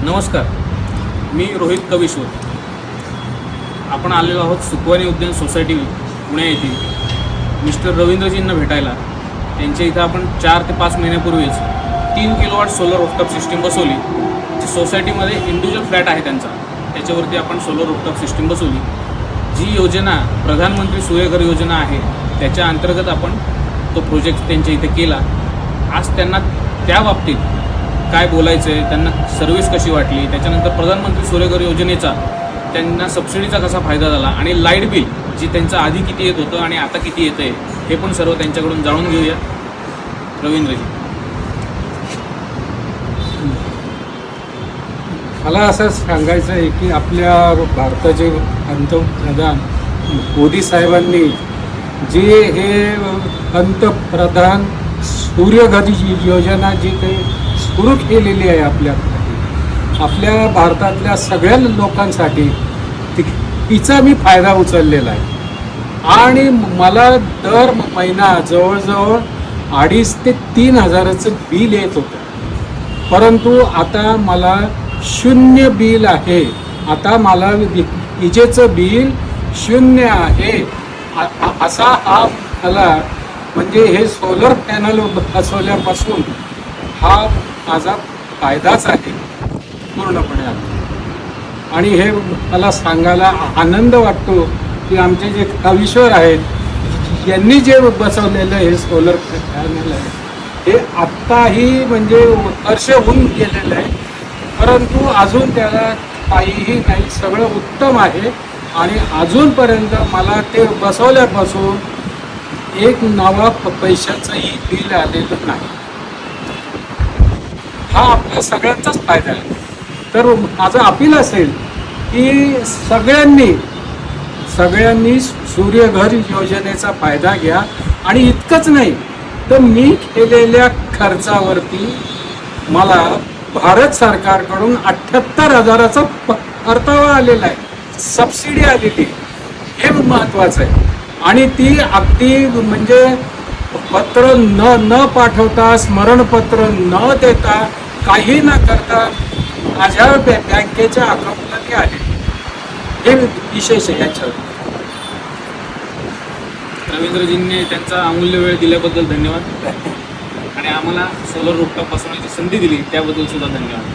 नमस्कार, मी रोहित कविश्वर. आपण आलेलो आहोत सुकवानी उद्यान सोसायटी पुणे येथील मिस्टर रवींद्रजींना भेटायला. त्यांच्या इथं आपण 4 ते 5 महिन्यापूर्वीच 3 किलोवॅट सोलर रूफटॉप सिस्टीम बसवली. जी सोसायटीमध्ये इंडिव्हिज्युअल फ्लॅट आहे त्यांचा, त्याच्यावरती आपण सोलर रूफटॉप सिस्टीम बसवली. जी योजना प्रधानमंत्री सूर्यघर योजना आहे त्याच्या अंतर्गत आपण तो प्रोजेक्ट त्यांच्या इथे केला. आज त्यांना त्या बाबतीत काय बोलायचं आहे, त्यांना सर्व्हिस कशी वाटली, त्याच्यानंतर प्रधानमंत्री सूर्यघर योजनेचा त्यांना सबसिडीचा कसा फायदा झाला आणि लाईट बिल जी त्यांचं आधी किती येत होतं आणि आता किती येतं आहे हे पण सर्व त्यांच्याकडून जाणून घेऊया. रवींद्रजी, मला असं सांगायचं आहे की आपल्या भारताचे पंतप्रधान मोदी साहेबांनी जे हे पंतप्रधान सूर्यघर योजना जी काही सुरू केलेली आहे आपल्या भारतातल्या सगळ्या लोकांसाठी तिचा मी फायदा उचललेला आहे आणि मला दर महिना जवळजवळ 2,500 ते 3,000चं बिल येत होतं. परंतु आता मला 0 बिल आहे. आता मला विजेचं बिल 0 आहे. असा हा मला म्हणजे हे सोलर पॅनल बसवल्यापासून हा माझा फायदाच आहे पूर्णपणे. आणि हे मला सांगायला आनंद वाटतो की आमचे जे कविश्वर आहेत यांनी जे बसवलेलं हे सोलर पॅनल आहे हे आत्ताही म्हणजे वर्ष होऊन गेलेलं आहे, परंतु अजून त्याला काहीही नाही, सगळं उत्तम आहे. आणि अजूनपर्यंत मला ते बसवल्यापासून एक नवा पैशाचंही बिल आलेलं नाही. हा आपल्या सगळ्यांचाच फायदा आहे. तर माझं अपील असेल की सगळ्यांनी सूर्यघर योजनेचा फायदा घ्या. आणि इतकंच नाही तर मी केलेल्या खर्चावरती मला भारत सरकारकडून 78,000चा परतावा आलेला आहे, सबसिडी आलेली. हे महत्त्वाचं आहे. आणि ती अगदी म्हणजे पत्र न पाठवता, स्मरणपत्र न देता, काही न करता माझ्या बँकेच्या अकाउंटला ती आहे. हे विशेष आहे याच्यावर. रवींद्रजींनी त्यांचा अमूल्य वेळ दिल्याबद्दल धन्यवाद आणि आम्हाला सोलर रूफटॉप बसवण्याची संधी दिली त्याबद्दल सुद्धा धन्यवाद.